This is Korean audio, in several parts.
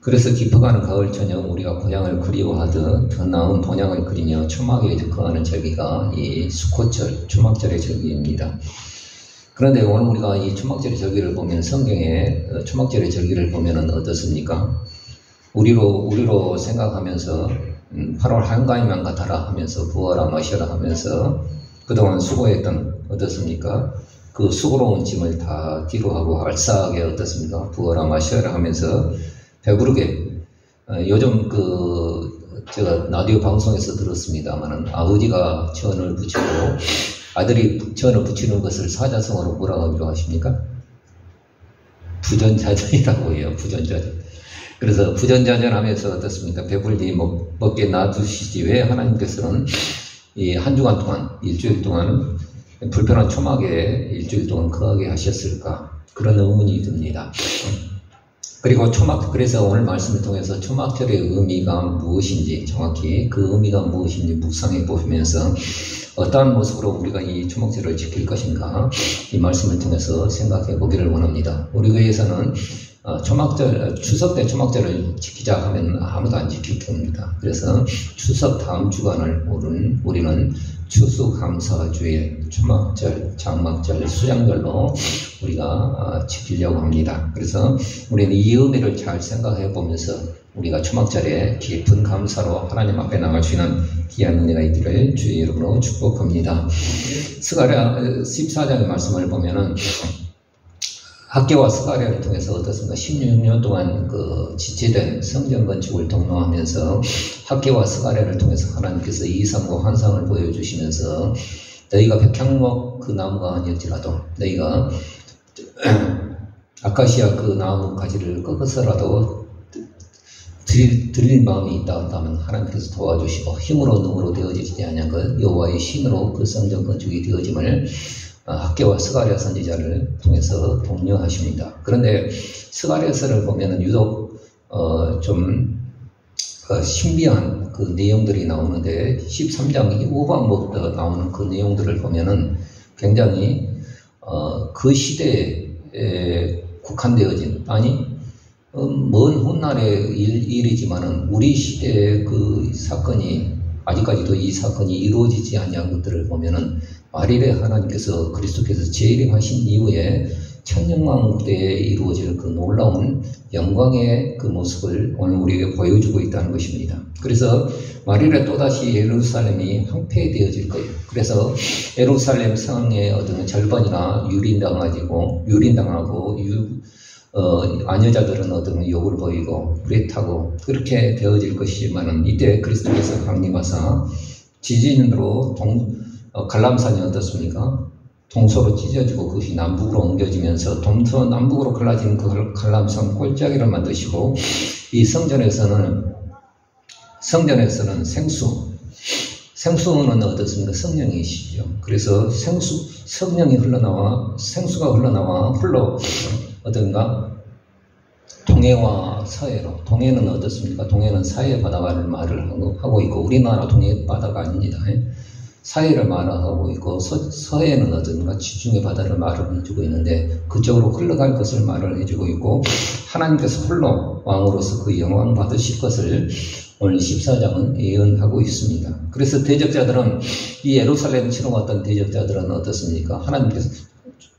그래서 깊어가는 가을 저녁 우리가 고향을 그리워하듯 더 나은 본향을 그리며 초막에 거하는 절기가 이 수코절, 초막절의 절기입니다. 그런데 오늘 우리가 이 초막절의 절기를 보면 성경에 초막절의 절기를 보면은 어떻습니까? 우리로 생각하면서 8월 한가위만 같아라 하면서 부어라 마셔라 하면서 그동안 수고했던 어떻습니까? 그 수고로운 짐을 다 뒤로 하고 알싸하게 어떻습니까? 부어라 마셔라 하면서 배부르게 요즘 제가 라디오 방송에서 들었습니다만은 아버지가 전을 붙이고 아들이 전을 붙이는 것을 사자성어로 뭐라고 하기로 하십니까? 부전자전이라고 해요. 부전자전. 그래서 부전자전하면서 어떻습니까? 배불리 먹게 놔두시지 왜 하나님께서는 이 한 주간 동안 일주일 동안 불편한 초막에 일주일 동안 거하게 하셨을까? 그런 의문이 듭니다. 그리고 그래서 오늘 말씀을 통해서 초막절의 의미가 무엇인지 정확히 그 의미가 무엇인지 묵상해 보면서 어떠한 모습으로 우리가 이 초막절을 지킬 것인가 이 말씀을 통해서 생각해 보기를 원합니다. 우리 교회에서는 추석 때 초막절을 지키자 하면 아무도 안 지킬 겁니다. 그래서 추석 다음 주간을 우리는 추수감사주일, 초막절, 장막절, 수장절로 우리가 지키려고 합니다. 그래서 우리는 이 의미를 잘 생각해 보면서 우리가 초막절에 깊은 감사로 하나님 앞에 나갈 수 있는 귀한 은혜가 있기를 주의 이름으로 축복합니다. 스가랴 14장의 말씀을 보면은 학교와 스가랴를 통해서 어떻습니까? 16년 동안 지체된 성전 건축을 독려하면서 학교와 스가랴를 통해서 하나님께서 이상과 환상을 보여주시면서 너희가 백향목 그 나무가 아닐지라도 너희가 아카시아 그 나무 가지를 꺾어서라도 드릴 마음이 있다 한다면 하나님께서 도와주시고 힘으로 능으로 되어지지 아니한 것 여호와의 신으로 그 성전 건축이 되어짐을 학개와 스가랴 선지자를 통해서 독려하십니다. 그런데 스가랴서를 보면은 유독 좀 신비한 그 내용들이 나오는데 13장 후반부터 나오는 그 내용들을 보면은 굉장히 그 시대에 국한되어진 먼 훗날의 일이지만은 우리 시대의 그 사건이 아직까지도 이 사건이 이루어지지 아니한 것들을 보면은 말일에 하나님께서 그리스도께서 재림하신 이후에 천년왕국 때에 이루어질 그 놀라운 영광의 그 모습을 오늘 우리에게 보여주고 있다는 것입니다. 그래서 말일에 또다시 예루살렘이 황폐되어질 거예요. 그래서 예루살렘 성의 어떤 절반이나 유린당하고 아녀자들은 어떤 욕을 보이고 불에 타고 그렇게 되어질 것이지만은 이때 그리스도께서 강림하사 지진으로 갈람산이 어떻습니까? 동서로 찢어지고 그것이 남북으로 옮겨지면서 남북으로 갈라진 그 갈람산 꼴짜기를 만드시고 이 성전에서는 생수는 어떻습니까? 성령이시죠. 그래서 성령이 생수가 흘러나와 홀로 어떤가? 동해와 서해로. 동해는 어떻습니까? 동해는 사해 바다를 말을 하고 있고 우리나라 동해 바다가 아닙니다. 사해를 말하고 있고 서해는 어떤가? 지중해 바다를 말을 해주고 있는데 그쪽으로 흘러갈 것을 말을 해주고 있고 하나님께서 홀로 왕으로서 그 영광 받으실 것을 오늘 14장은 예언하고 있습니다. 그래서 대적자들은 이 예루살렘 치러 왔던 대적자들은 어떻습니까?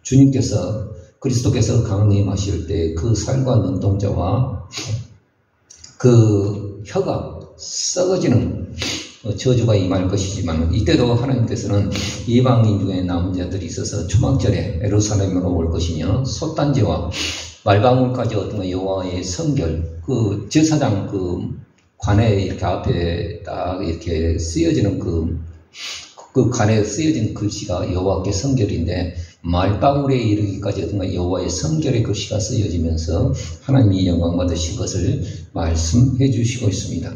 주님께서 그리스도께서 강림하실 때 그 살과 눈동자와 그 혀가 썩어지는 저주가 임할 것이지만 이때도 하나님께서는 이방인 중에 남은 자들이 있어서 초막절에 예루살렘으로 올 것이며 솥단지와 말방울까지 어떤 여호와의 성결 그 제사장 그 관에 이렇게 앞에 딱 이렇게 쓰여지는 그 관에 쓰여진 글씨가 여호와께 성결인데 말방울에 이르기까지 어떤 여호와의 성결의 글씨가 쓰여지면서 하나님이 영광 받으실 것을 말씀해 주시고 있습니다.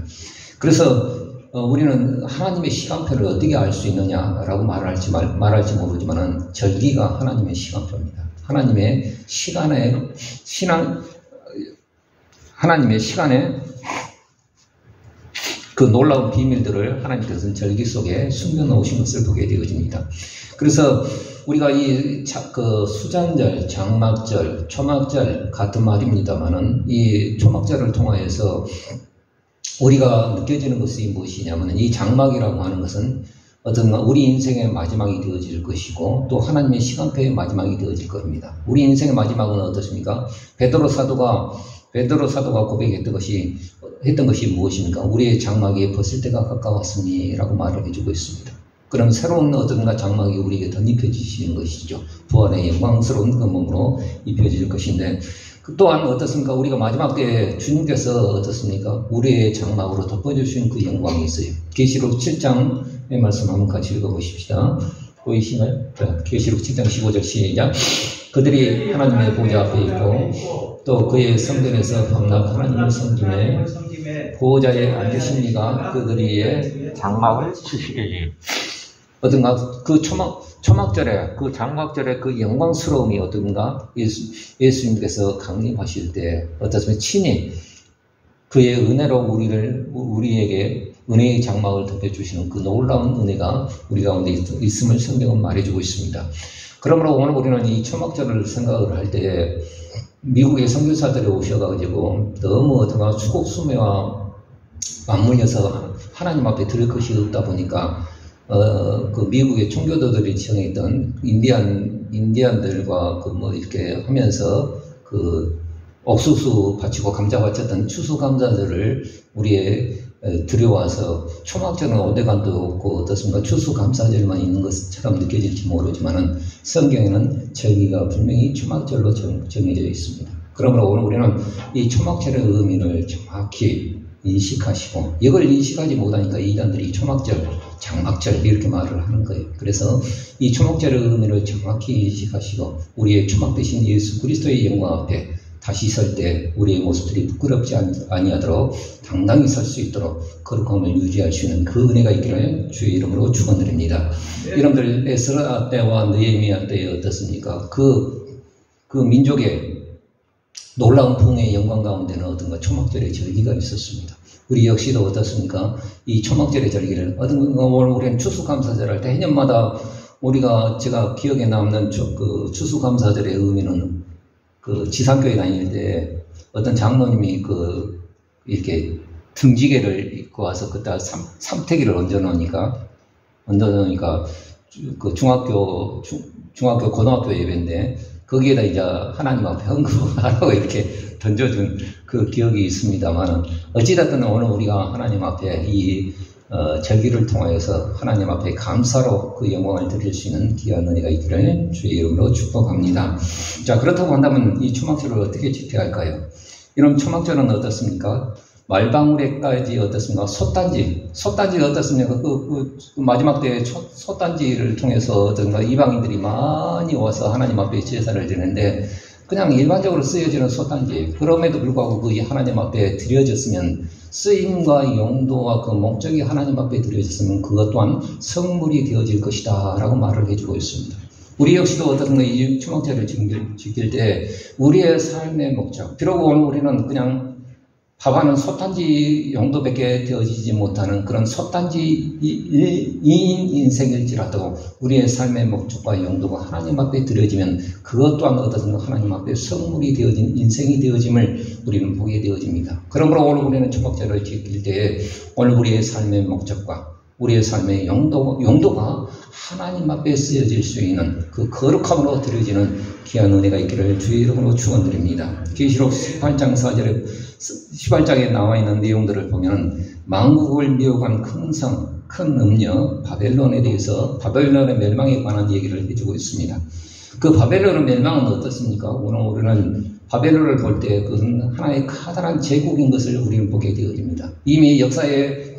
그래서 우리는 하나님의 시간표를 어떻게 알 수 있느냐라고 말할지 모르지만은 절기가 하나님의 시간표입니다. 하나님의 시간에 그 놀라운 비밀들을 하나님께서는 절기 속에 숨겨놓으신 것을 보게 되어집니다. 그래서 우리가 그 수잔절, 장막절, 초막절 같은 말입니다만은 이 초막절을 통하여서 우리가 느껴지는 것이 무엇이냐면 이 장막이라고 하는 것은 어떤 우리 인생의 마지막이 되어질 것이고 또 하나님의 시간표의 마지막이 되어질 겁니다. 우리 인생의 마지막은 어떻습니까? 베드로 사도가 고백했던 것이 무엇입니까? 우리의 장막이 벗을 때가 가까웠으니라고 말을 해주고 있습니다. 그럼 새로운 어떤가 장막이 우리에게 덧입혀지시는 것이죠. 부활의 영광스러운 그 몸으로 입혀질 것인데 또한 어떻습니까? 우리가 마지막 때에 주님께서 어떻습니까? 우리의 장막으로 덮어주신 그 영광이 있어요. 계시록 7장의 말씀 한번 같이 읽어보십시다. 보이시나요? 계시록 7장 15절 시작. 그들이 하나님의 보좌 앞에 있고 또 그의 성전에서 밤낮 하나님을 섬김에 보좌에 앉으신 이가 그들의 장막을 치시리니 어떤가 그 초막절에 그 장막절에 그 영광스러움이 어떤가 예수님께서 강림하실 때 어떻습니까? 친히 그의 은혜로 우리에게 은혜의 장막을 덮여주시는 그 놀라운 은혜가 우리 가운데 있음을 성경은 말해주고 있습니다. 그러므로 오늘 우리는 이 초막절을 생각을 할 때 미국의 선교사들이 오셔가지고 너무 어떤가 수곡수매와 맞물려서 하나님 앞에 들을 것이 없다 보니까 그 미국의 총교도들이 지정했던 인디안들과 이렇게 하면서 그 옥수수 바치고 감자 바쳤던 추수감사들을 우리의 들여와서 초막절은 오대간도 없고 어떻습니까? 추수감사절만 있는 것처럼 느껴질지 모르지만은 성경에는 절기가 분명히 초막절로 정해져 있습니다. 그러므로 오늘 우리는 이 초막절의 의미를 정확히 인식하시고 이걸 인식하지 못하니까 이단들이 초막절, 장막절 이렇게 말을 하는 거예요. 그래서 이 초막절의 의미를 정확히 인식하시고 우리의 초막 되신 예수 그리스도의 영광 앞에 다시 설 때 우리의 모습들이 부끄럽지 아니하도록 당당히 설 수 있도록 거룩함을 유지할 수 있는 그 은혜가 있기를 주의 이름으로 축원드립니다. 네. 여러분들 에스라 때와 느헤미야 때에 어떻습니까? 그 민족의 놀라운 풍의 영광 가운데는 어떤가 초막절의 절기가 있었습니다. 우리 역시도 어떻습니까? 이 초막절의 절기를 오늘 우리는 추수감사절 할 때 해년마다 제가 기억에 남는 그 추수감사절의 의미는 그 지상교회 다닐 때 어떤 장로님이 이렇게 등지개를 입고 와서 그때 삼태기를 얹어놓으니까 그 중학교 고등학교 예배인데 거기에다 이제 하나님 앞에 헌금하라고 이렇게 던져준 그 기억이 있습니다만 어찌됐든 오늘 우리가 하나님 앞에 이 절기를 통하여서 하나님 앞에 감사로 그 영광을 드릴 수 있는 귀한 은혜가 있기를 주의 이름으로 축복합니다. 자, 그렇다고 한다면 이 초막절을 어떻게 지켜할까요? 이런 초막절은 어떻습니까? 말방울에까지 어떻습니까? 솥단지 어떻습니까? 그 마지막 때 솥단지를 통해서 어떤가 이방인들이 많이 와서 하나님 앞에 제사를 드리는데 그냥 일반적으로 쓰여지는 솥단지 그럼에도 불구하고 그 하나님 앞에 드려졌으면 쓰임과 용도와 그 목적이 하나님 앞에 드려졌으면 그것 또한 성물이 되어질 것이다 라고 말을 해주고 있습니다. 우리 역시도 어떻든가 이 초막절을 지킬 때 우리의 삶의 목적 비록 오늘 우리는 그냥 밥하는 솥단지 용도밖에 되어지지 못하는 그런 솥단지인 인생일지라도 우리의 삶의 목적과 용도가 하나님 앞에 드려지면 그것 또한 어떤 하나님 앞에 성물이 되어진 인생이 되어짐을 우리는 보게 되어집니다. 그러므로 오늘 우리는 초막절을 지킬 때에 오늘 우리의 삶의 목적과 우리의 삶의 용도가 하나님 앞에 쓰여질 수 있는 그 거룩함으로 드려지는 귀한 은혜가 있기를 주의 이름으로 축원드립니다. 계시록 18장에 나와 있는 내용들을 보면 만국을 미혹한 큰 성, 큰 음녀 바벨론에 대해서 바벨론의 멸망에 관한 얘기를 해주고 있습니다. 그 바벨론의 멸망은 어떻습니까? 오늘 우리는 바벨론을 볼 때 그것은 하나의 커다란 제국인 것을 우리는 보게 되어집니다. 이미 역사의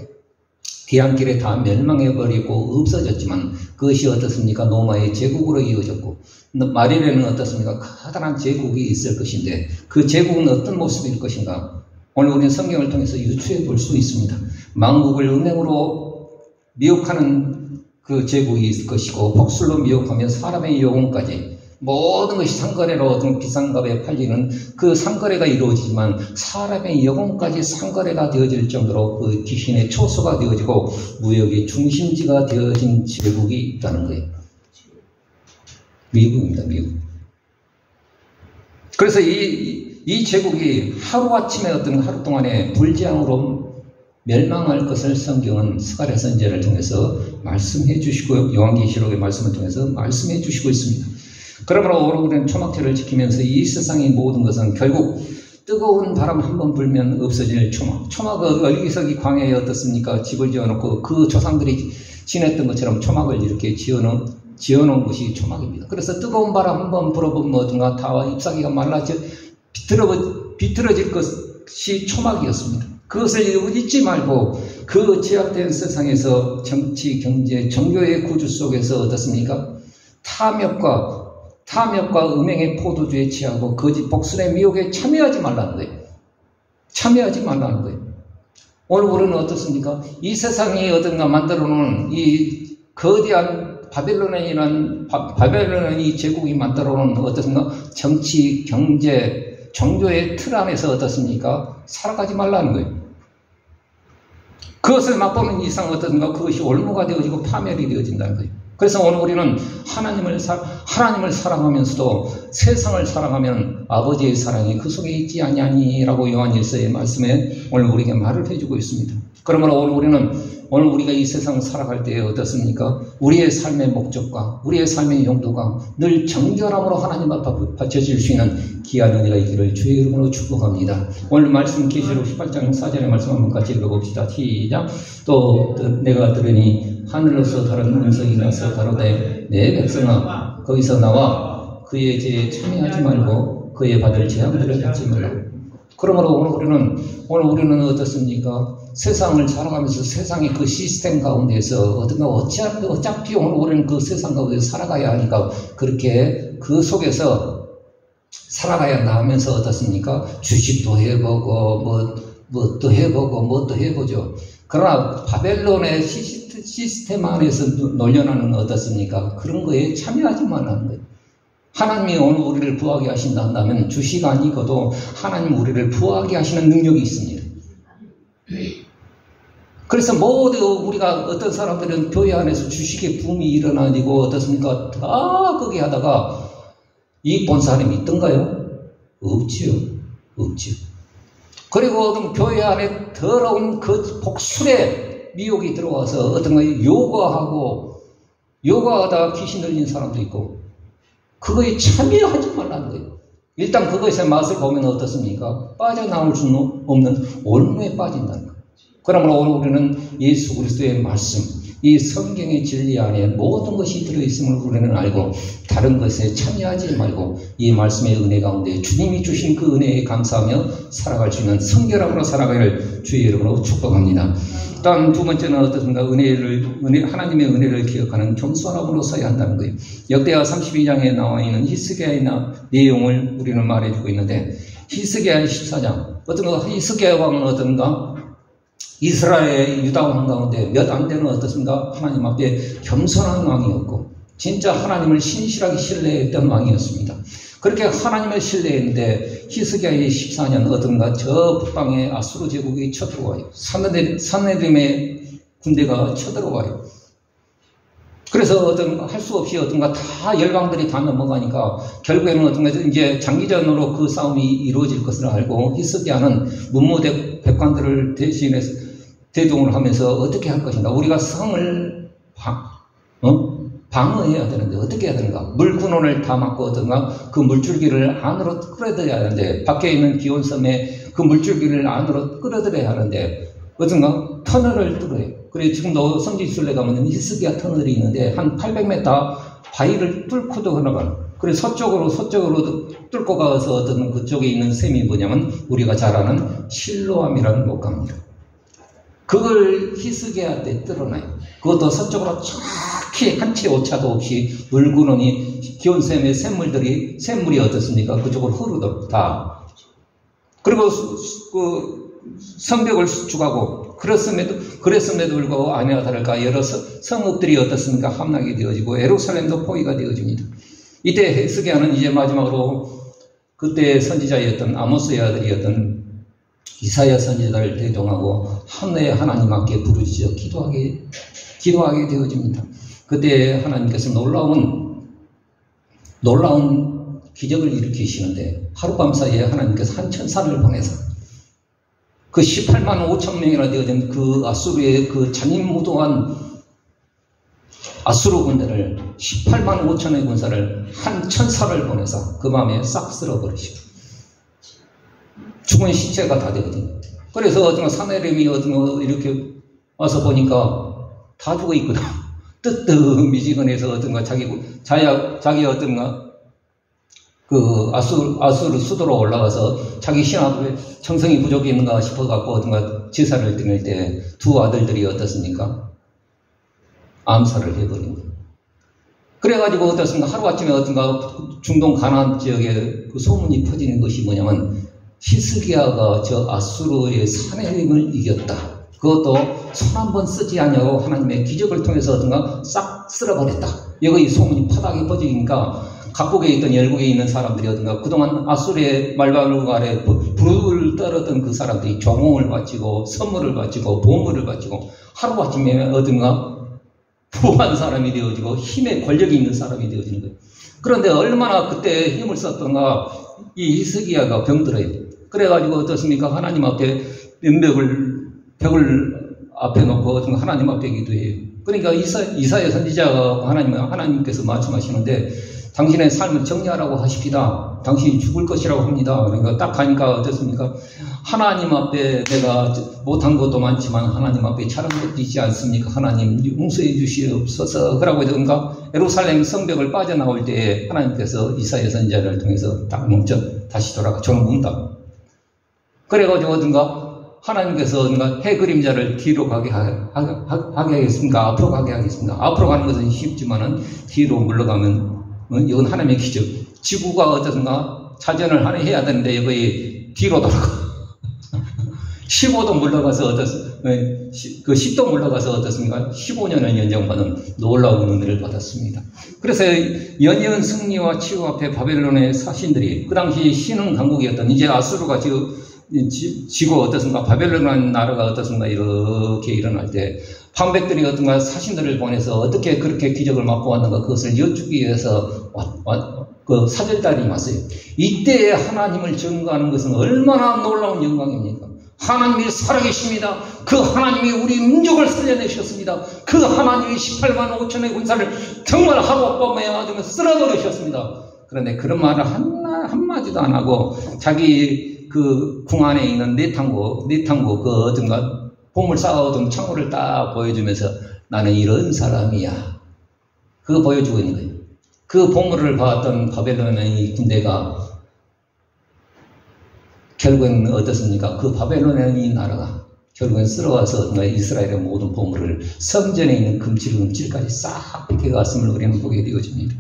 뒤안길에 다 멸망해버리고 없어졌지만 그것이 어떻습니까? 로마의 제국으로 이어졌고 말일에는 어떻습니까? 커다란 제국이 있을 것인데 그 제국은 어떤 모습일 것인가? 오늘 우리는 성경을 통해서 유추해 볼 수 있습니다. 만국을 은행으로 미혹하는 그 제국이 있을 것이고 복술로 미혹하면 사람의 영혼까지 모든 것이 상거래로 어떤 비싼 값에 팔리는 그 상거래가 이루어지지만 사람의 영혼까지 상거래가 되어질 정도로 그 귀신의 초소가 되어지고 무역의 중심지가 되어진 제국이 있다는 거예요. 미국입니다, 미국. 그래서 이 제국이 하루아침에 어떤 하루 동안에 불재앙으로 멸망할 것을 성경은 스가랴 선지자를 통해서 말씀해 주시고 요한계시록의 말씀을 통해서 말씀해 주시고 있습니다. 그러므로 오늘은 초막절을 지키면서 이 세상의 모든 것은 결국 뜨거운 바람 한번 불면 없어질 초막. 초막은 어리석이 광야에 어떻습니까? 집을 지어놓고 그 조상들이 지냈던 것처럼 초막을 이렇게 지어놓은 것이 초막입니다. 그래서 뜨거운 바람 한번 불어보면 어딘가 다 잎사귀가 말라져 비틀어질 것이 초막이었습니다. 그것을 잊지 말고 그 제약된 세상에서 정치, 경제, 종교의 구주 속에서 어떻습니까? 탐욕과 음행의 포도주에 취하고 거짓 복술의 미혹에 참여하지 말라는 거예요. 참여하지 말라는 거예요. 오늘 우리는 어떻습니까? 이 세상이 어떤가 만들어 놓은 이 거대한 바벨론의 이 제국이 만들어 놓은 어떻습니까? 정치, 경제, 종교의 틀 안에서 어떻습니까? 살아가지 말라는 거예요. 그것을 맛보는 이상 어떤가? 그것이 올무가 되어지고 파멸이 되어진다는 거예요. 그래서 오늘 우리는 하나님을 사랑하면서도 세상을 사랑하면 아버지의 사랑이 그 속에 있지 아니하니라고 요한일서의 말씀에 오늘 우리에게 말을 해주고 있습니다. 그러므로 오늘 우리가 이 세상 살아갈 때 어떻습니까? 우리의 삶의 목적과 우리의 삶의 용도가 늘 정결함으로 하나님 앞에 바쳐질 수 있는 귀한 은혜가 있기를 주의 이름으로 축복합니다. 오늘 말씀 계시록 18장 4절의 말씀 한번 같이 읽어봅시다. 시작. 또 내가 들으니 하늘로서 다른 음성이 나서 가로되 내 백성아 거기서 나와 그의 죄에 참여하지 말고 그의 받을 재앙들을 받지 말라. 그러므로 오늘 우리는 어떻습니까? 세상을 살아가면서 세상의 그 시스템 가운데서 어차피 오늘 우리는 그 세상 가운데서 살아가야 하니까 그렇게 그 속에서 살아가야 한다 하면서 어떻습니까? 주식도 해보고 뭣도 해보죠. 그러나 바벨론의 시스템 안에서 놀려나는 어떻습니까? 그런 거에 참여하지 말라는 거예요. 하나님이 오늘 우리를 부하게 하신다 한다면 주식 아니고도 하나님 우리를 부하게 하시는 능력이 있습니다. 그래서 모두 우리가 어떤 사람들은 교회 안에서 주식의 붐이 일어나고 어떻습니까? 다 거기 하다가 이익 본 사람이 있던가요? 없지요. 그리고 어떤 교회 안에 더러운 그 복술의 미혹이 들어와서 어떤 거 요가하다가 귀신 들린 사람도 있고 그거에 참여하지 말라는 거예요. 일단 그것의 맛을 보면 어떻습니까? 빠져나올 수 없는 올무에 빠진다는 거예요. 그러므로 오늘 우리는 예수 그리스도의 말씀, 이 성경의 진리 안에 모든 것이 들어있음을 우리는 알고 다른 것에 참여하지 말고 이 말씀의 은혜 가운데 주님이 주신 그 은혜에 감사하며 살아갈 수 있는 성결함으로 살아가기를 주의 이름으로 축복합니다. 다음 두 번째는 어떻습니까? 하나님의 은혜를 기억하는 겸손함으로 서야 한다는 거예요. 역대하 32장에 나와 있는 히스기야의 내용을 우리는 말해주고 있는데 히스기야의 14장 히스기야 왕은 어떤가? 이스라엘 유다 왕 가운데 몇 안 되는 어떻습니까? 하나님 앞에 겸손한 왕이었고 진짜 하나님을 신실하게 신뢰했던 왕이었습니다. 그렇게 하나님을 신뢰했는데 히스기야의 14년 어떤가 저 북방에 아수르 제국이 쳐들어와요. 산헤립의 군대가 쳐들어와요. 그래서 할 수 없이 다 열방들이 다 넘어가니까 결국에는 이제 장기전으로 그 싸움이 이루어질 것을 알고 히스기야는 문무대 백관들을 대신해서 대동을 하면서 어떻게 할 것인가? 우리가 성을 방어해야 되는데 어떻게 해야 되는가? 물군원을 다 막고 그 물줄기를 안으로 끌어들여야 하는데 밖에 있는 기온섬에 그 물줄기를 안으로 끌어들여야 하는데 터널을 뚫어요. 그래서 지금도 성지순례 가면 히스기야 터널이 있는데 한 800m 바위를 뚫고도 흘러가는. 그래서 서쪽으로 뚫고 가서 그쪽에 있는 셈이 뭐냐면 우리가 잘 아는 실로암이라는 목가입니다. 그걸 히스기야 때 뚫어놔요. 그것도 서쪽으로 정확히 한치 오차도 없이 물군원이 기온샘의 샘물이 어떻습니까? 그쪽으로 흐르도록 다. 그리고 성벽을 수축하고 그랬음에도 불구하고 아니나 다를까 여러 성읍들이 어떻습니까? 함락이 되어지고 예루살렘도 포위가 되어집니다. 이때 헤스기야는 이제 마지막으로 그때 선지자였던 아모스의 아들이었던 이사야 선지자를 대동하고 하늘의 하나님 앞에 부르짖어 기도하게 되어집니다. 그때 하나님께서 놀라운 기적을 일으키시는데 하룻밤 사이에 하나님께서 한 천사를 보내서 그 18만 5천 명이나 되어진 그 아수르의 그 잔인무도한 아수르 군대를 18만 5천의 군사를 한 천사를 보내서 그 밤에 싹 쓸어버리시고 죽은 시체가 다 되거든요. 그래서 어떤 사내림이 이렇게 와서 보니까 다 죽어 있거든. 뜨뜻미지근해서 자기 그 아수르 수도로 올라가서 자기 신하들의 정성이 부족했는가 싶어갖고 제사를 드릴 때 두 아들들이 어떻습니까? 암살을 해버린 거예요. 그래가지고 어떻습니까? 하루아침에 중동 가나안 지역에 그 소문이 퍼지는 것이 뭐냐면 히스기야가 저 아수르의 사내림을 이겼다. 그것도 손 한 번 쓰지 않냐고 하나님의 기적을 통해서 싹 쓸어버렸다. 여기 소문이 파닥이 퍼지니까 각국에 있던 열국에 있는 사람들이 그동안 아수르의 말발루 아래 불을 떨었던 그 사람들이 종을 바치고 선물을 바치고 보물을 바치고 하루아침에 부한 사람이 되어지고 힘에 권력이 있는 사람이 되어지는 거예요. 그런데 얼마나 그때 힘을 썼던가 이 히스기야가 병들어요. 그래가지고 어떻습니까? 하나님 앞에 벽을 앞에 놓고 하나님 앞에 기도해요. 그러니까 이사야 선지자가 하나님께서 말씀하시는데 당신의 삶을 정리하라고 하십니다. 당신이 죽을 것이라고 합니다. 그러니까 딱 가니까 어떻습니까? 하나님 앞에 내가 못한 것도 많지만 하나님 앞에 잘한 것도 있지 않습니까? 하나님 용서해 주시옵소서. 그러고 예루살렘 성벽을 빠져나올 때에 하나님께서 이사야 선지자를 통해서 딱 멈춰 다시 돌아가 저는 문다. 그래가지고 하나님께서 해 그림자를 뒤로 가게 하겠습니까? 앞으로 가게 하겠습니다. 앞으로 가는 것은 쉽지만은 뒤로 물러가면 이건 하나님의 기적. 지구가 자전을 해야 되는데 여기 뒤로 돌아가. 15도 물러가서 그 10도 물러가서 어떻습니까? 15년을 연장받은 놀라운 은혜를 받았습니다. 그래서 연이은 승리와 치유 앞에 바벨론의 사신들이 그 당시 신흥 강국이었던 이제 아수르가 지고 어떻습니까? 바벨론이라는 나라가 이렇게 일어날 때 방백들이 사신들을 보내서 어떻게 그렇게 기적을 맛보 왔는가 그것을 여쭈기 위해서 그 사절단이 왔어요. 이때에 하나님을 증거하는 것은 얼마나 놀라운 영광입니까? 하나님이 살아계십니다. 그 하나님이 우리 민족을 살려내셨습니다. 그 하나님이 18만 5천의 군사를 정말 하룻밤에 아주 쓸어버리셨습니다. 그런데 그런 말을 한마디도 안 하고 자기 그 궁 안에 있는 내탕구 보물 쌓아둔 창고를 딱 보여주면서 나는 이런 사람이야. 그거 보여주고 있는 거예요. 그 보물을 봤던 바벨론의 군대가 결국엔 어떻습니까? 그 바벨론의 나라가 결국엔 쓸어와서 이스라엘의 모든 보물을 성전에 있는 금칠까지 싹 뺏겨갔음을 우리는 보게 되어집니다.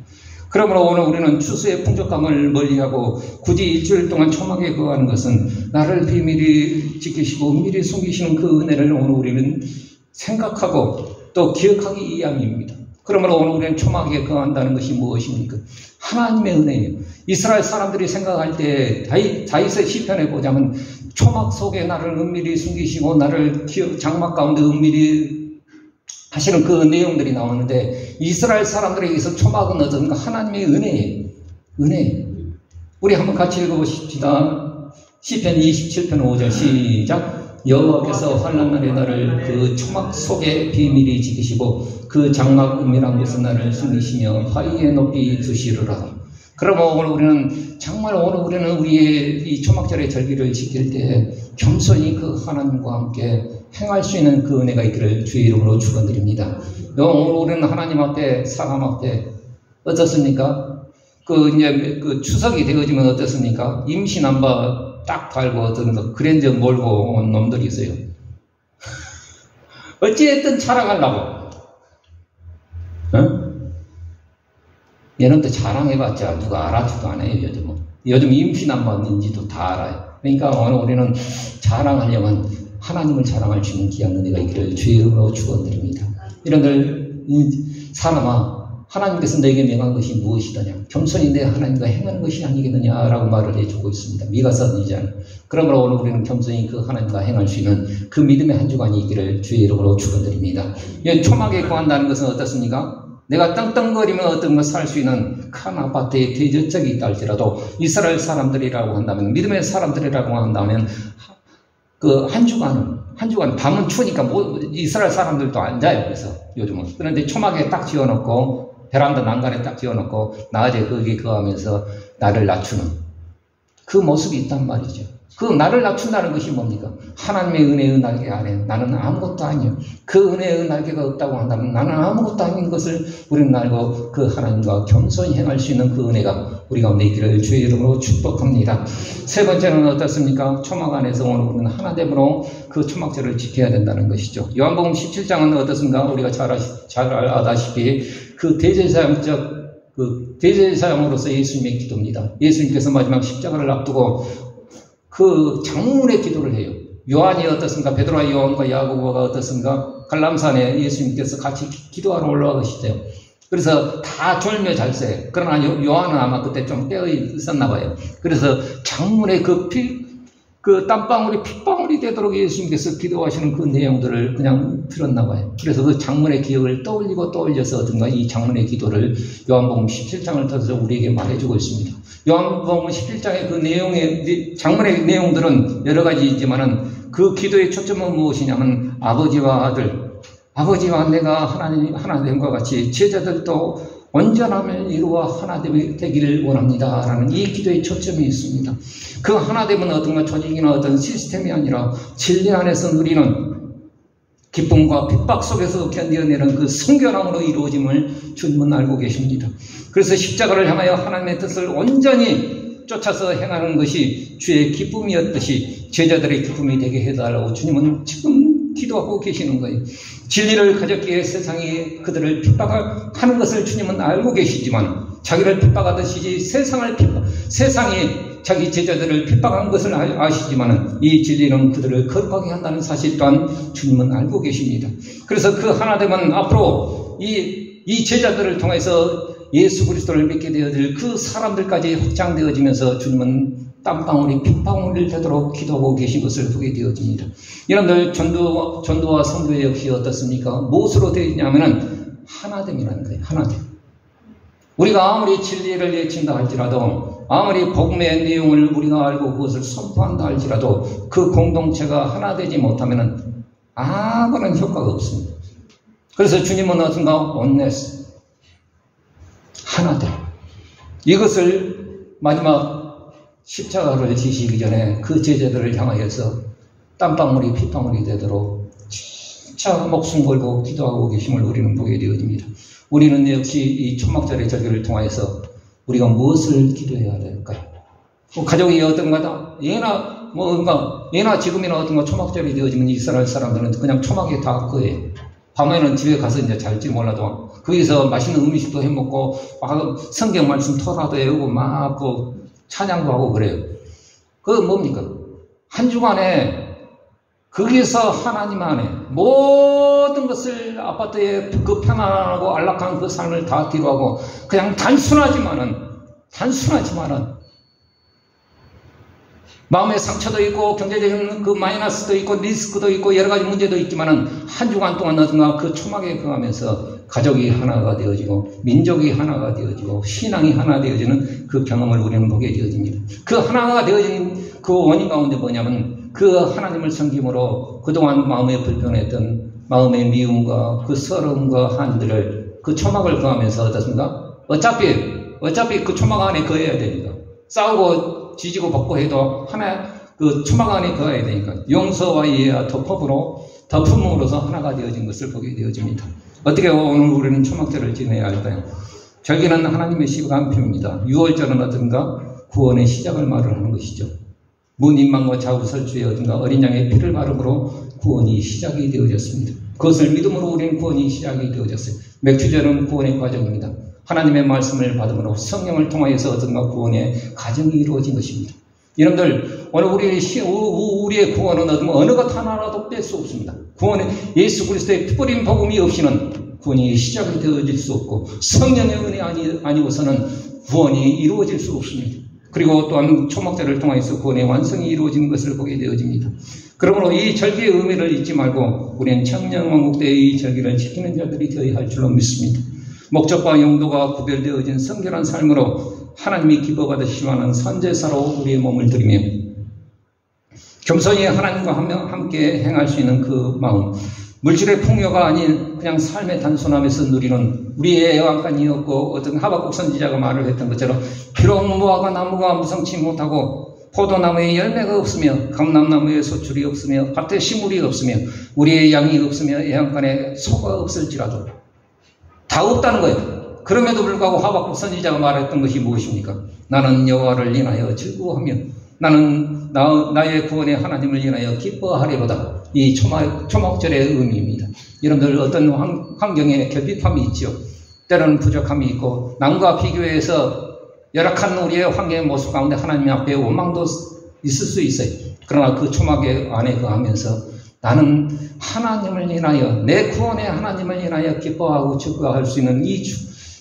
그러므로 오늘 우리는 추수의 풍족함을 멀리하고 굳이 일주일 동안 초막에 거하는 것은 나를 비밀히 지키시고 은밀히 숨기시는 그 은혜를 오늘 우리는 생각하고 또 기억하기 위함입니다. 그러므로 오늘 우리는 초막에 거한다는 것이 무엇입니까? 하나님의 은혜예요. 이스라엘 사람들이 생각할 때 다윗의 시편에 보자면 초막 속에 나를 은밀히 숨기시고 나를 장막 가운데 은밀히 하시는 그 내용들이 나오는데 이스라엘 사람들에게서 초막은 어떤가? 하나님의 은혜예요. 은혜. 우리 한번 같이 읽어보십시다. 시편 27편 5절 시작. 여호와께서 환난 날에 나를 그 초막 속에 비밀히 지키시고 그 장막 은밀한 곳에 나를 숨기시며 화위에 높이 두시리로다. 그러면 오늘 우리는 정말 우리의 이 초막절의 절기를 지킬 때 겸손히 그 하나님과 함께 행할 수 있는 그 은혜가 있기를 주의 이름으로 축원드립니다. 오늘 우리는 하나님 앞에 사감 앞에 어떻습니까? 그 추석이 되어지면 어떻습니까? 임신한바 딱 달고 그랜저 몰고 온 놈들이 있어요. 어찌됐든 자랑하려고. 얘는 또 자랑해봤자 누가 알아주도 안 해요, 요즘은. 요즘 임신한바 있는지도 다 알아요. 그러니까 오늘 우리는 자랑하려면 하나님을 자랑할 수 있는 귀한 은혜가 있기를 주의 이름으로 축원드립니다. 이런들 사람아 하나님께서 내게 명한 것이 무엇이더냐? 겸손히 내 하나님과 행하는 것이 아니겠느냐라고 말을 해주고 있습니다. 미가서 2장. 그러므로 오늘 우리는 겸손히 그 하나님과 행할 수 있는 그 믿음의 한 주간이 있기를 주의 이름으로 축원드립니다. 초막에 거한다는 것은 어떻습니까? 내가 떵떵거리며 어떤 것 살 수 있는 큰 아파트의 대저택이 있다 할지라도 이스라엘 사람들이라고 한다면, 믿음의 사람들이라고 한다면 그 한 주간 밤은 추우니까 이스라엘 사람들도 안 자요. 그래서 요즘은. 그런데 초막에 딱 지어놓고 베란다 난간에 딱 지어놓고 낮에 거기에 거하면서 나를 낮추는 그 모습이 있단 말이죠. 그 나를 낮춘다는 것이 뭡니까? 하나님의 은혜의 날개 안에 나는 아무것도 아니에요. 그 은혜의 날개가 없다고 한다면 나는 아무것도 아닌 것을 우리는 알고 그 하나님과 겸손히 행할 수 있는 그 은혜가 우리 가운데 있기를 주의 이름으로 축복합니다. 세 번째는 어떻습니까? 초막 안에서 오늘 우리는 하나됨으로 그 초막절을 지켜야 된다는 것이죠. 요한복음 17장은 어떻습니까? 우리가 잘 아다시피 그 대제사장으로서 예수님의 기도입니다. 예수님께서 마지막 십자가를 앞두고 그 장문의 기도를 해요. 요한이 어떻습니까? 베드로와 요한과 야고보가 어떻습니까? 갈람산에 예수님께서 같이 기도하러 올라가시대요. 그래서 다 졸며 잘 써요. 그러나 요한은 아마 그때 좀 깨어 있었나 봐요. 그래서 장문의 그 땀방울이 핏방울이 되도록 예수님께서 기도하시는 그 내용들을 그냥 들었나 봐요. 그래서 그 장문의 기억을 떠올려서 어떤가 이 장문의 기도를 요한복음 17장을 통해서 우리에게 말해주고 있습니다. 요한복음 11장의 그 내용의, 장문의 내용들은 여러 가지이지만은 그 기도의 초점은 무엇이냐면 아버지와 아들, 아버지와 내가 하나됨과 같이 제자들도 온전함을 이루어 하나됨이 되기를 원합니다. 라는 이 기도의 초점이 있습니다. 그 하나됨은 어떤 조직이나 어떤 시스템이 아니라 진리 안에서 누리는 기쁨과 핍박 속에서 견뎌내는 그 성결함으로 이루어짐을 주님은 알고 계십니다. 그래서 십자가를 향하여 하나님의 뜻을 온전히 쫓아서 행하는 것이 주의 기쁨이었듯이 제자들의 기쁨이 되게 해달라고 주님은 지금 기도하고 계시는 거예요. 진리를 가졌기에 세상이 그들을 핍박하는 것을 주님은 알고 계시지만 자기를 핍박하듯이 세상이 자기 제자들을 핍박한 것을 아시지만 이 진리는 그들을 거룩하게 한다는 사실 또한 주님은 알고 계십니다. 그래서 그 하나됨은 앞으로 이 제자들을 통해서 예수 그리스도를 믿게 되어질 그 사람들까지 확장되어지면서 주님은 땀방울이 핏방울이 되도록 기도하고 계신 것을 보게 되어집니다. 여러분들 전도와 선교 역시 어떻습니까? 무엇으로 되어 있냐면은 하나됨이라는 거예요. 하나됨. 우리가 아무리 진리를 외친다 할지라도, 아무리 복음의 내용을 우리가 알고 그것을 선포한다 할지라도 그 공동체가 하나 되지 못하면은 아무런 효과가 없습니다. 그래서 주님은 어떤가? 온네스, 하나됨. 이것을 마지막 십자가를 지시기 전에 그 제자들을 향하여서 땀방울이 핏방울이 되도록 진짜 목숨 걸고 기도하고 계심을 우리는 보게 되어집니다. 우리는 역시 이 초막절의 절기를 통해서 우리가 무엇을 기도해야 될까요? 가족이 어떤가다? 예나 지금이나 어떤가 초막절이 되어지면 이스라엘 사람들은 그냥 초막에 다 거예요. 밤에는 집에 가서 이제 잘지 몰라도 거기서 맛있는 음식도 해 먹고 성경 말씀 토라도 외우고 막 찬양도 하고 그래요. 그건 뭡니까? 한 주간에 거기서 하나님 안에 모든 것을 아파트의 그 편안하고 안락한 그 삶을 다 뒤로하고 그냥 단순하지만은 마음의 상처도 있고 경제적인 그 마이너스도 있고 리스크도 있고 여러 가지 문제도 있지만은 한 주간 동안 어딘가 그 초막에 거하면서 가족이 하나가 되어지고 민족이 하나가 되어지고 신앙이 하나 되어지는 그 경험을 우리는 보게 되어집니다. 그 하나가 되어진 그 원인 가운데 뭐냐면 그 하나님을 섬김으로 그동안 마음에 불편했던 마음의 미움과 그 서러움과 한들을 그 초막을 거하면서 어떻습니까? 어차피 그 초막 안에 거해야 되니까 싸우고 지지고 볶고 해도 그 초막 안에 거해야 되니까 용서와 이해와 덮음으로서 하나가 되어진 것을 보게 되어집니다. 어떻게 오늘 우리는 초막절을 지내야 할까요? 절기는 하나님의 시간표입니다. 6월절은 어떤가? 구원의 시작을 말을 하는 것이죠. 문인망과 자우설주의 어딘가 어린 양의 피를 바름으로 구원이 시작이 되어졌습니다. 그것을 믿음으로 우리는 구원이 시작이 되어졌어요. 맥주절은 구원의 과정입니다. 하나님의 말씀을 받음으로 성령을 통하여서 어떤가 구원의 과정이 이루어진 것입니다. 여러분들 오늘 우리의 구원은 어느 것 하나라도 뺄 수 없습니다. 구원의 예수 그리스도의 피뿌린 복음이 없이는 구원이 시작이 되어질 수 없고 성령의 은혜 아니고서는 구원이 이루어질 수 없습니다. 그리고 또한 초막절을 통해서 구원의 완성이 이루어지는 것을 보게 되어집니다. 그러므로 이 절기의 의미를 잊지 말고 우리는 천년왕국 때의 이 절기를 지키는 자들이 되어야 할 줄로 믿습니다. 목적과 용도가 구별되어진 성결한 삶으로 하나님이 기뻐받으시는 선제사로 우리의 몸을 드리며 겸손히 하나님과 함께 행할 수 있는 그 마음, 물질의 풍요가 아닌 그냥 삶의 단순함에서 누리는 우리의 애완간이었고 어떤 하박국 선지자가 말을 했던 것처럼 비록 무화과 나무가 무성치 못하고 포도나무에 열매가 없으며 감람나무에 소출이 없으며 밭에 식물이 없으며 우리의 양이 없으며 애완간에 소가 없을지라도 다 없다는 거예요. 그럼에도 불구하고 하박국 선지자가 말했던 것이 무엇입니까? 나는 여호와를 인하여 즐거워하며 나는 나의 구원의 하나님을 인하여 기뻐하리로다. 이 초막절의 의미입니다. 여러분들 어떤 환경에 결핍함이 있죠. 때로는 부족함이 있고 남과 비교해서 열악한 우리의 환경의 모습 가운데 하나님 앞에 원망도 있을 수 있어요. 그러나 그 초막의 안에 거하면서 나는 하나님을 인하여 내 구원의 하나님을 인하여 기뻐하고 즐거워할 수 있는 이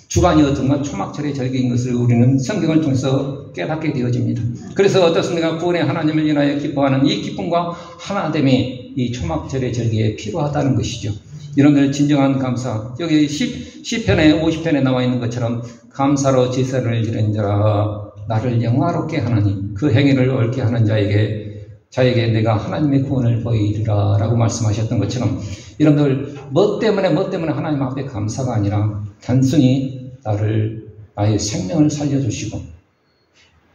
주간이 어떤가 초막절의 절기인 것을 우리는 성경을 통해서 깨닫게 되어집니다. 그래서 어떻습니까? 구원의 하나님을 인하여 기뻐하는 이 기쁨과 하나됨이 이 초막절의 절기에 필요하다는 것이죠. 여러분들 진정한 감사, 여기 시편의 50편에 나와 있는 것처럼 감사로 제사를 지는 자라 나를 영화롭게 하나니 그 행위를 옳게 하는 자에게 내가 하나님의 구원을 보이리라 라고 말씀하셨던 것처럼 여러분들 뭐 때문에 하나님 앞에 감사가 아니라 단순히 나의 생명을 살려주시고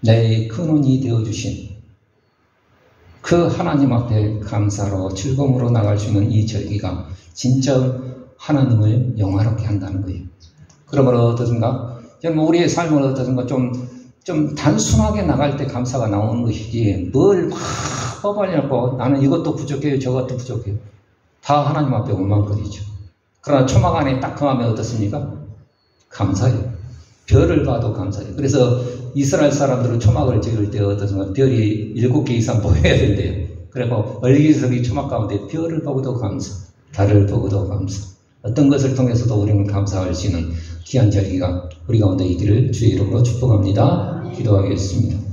내 근원이 되어주신 그 하나님 앞에 감사로 즐거움으로 나갈 수 있는 이 절기가 진짜 하나님을 영화롭게 한다는 거예요. 그러므로 어떻든가 여러분 우리의 삶을 어떻든가 좀 단순하게 나갈 때 감사가 나오는 것이지 뭘 막 뽑아내고 나는 이것도 부족해요 저것도 부족해요 다 하나님 앞에 원망거리죠. 그러나 초막 안에 딱 거하면 어떻습니까? 감사해요. 별을 봐도 감사해요. 그래서 이스라엘 사람들은 초막을 지을 때 어떻습니까? 별이 7개 이상 보여야 된대요. 그리고 얼기석이 초막 가운데 별을 보고도 감사, 달을 보고도 감사. 어떤 것을 통해서도 우리는 감사할 수 있는 귀한 절기가 우리 가운데 있기를 주의 이름으로 축복합니다. 기도하겠습니다.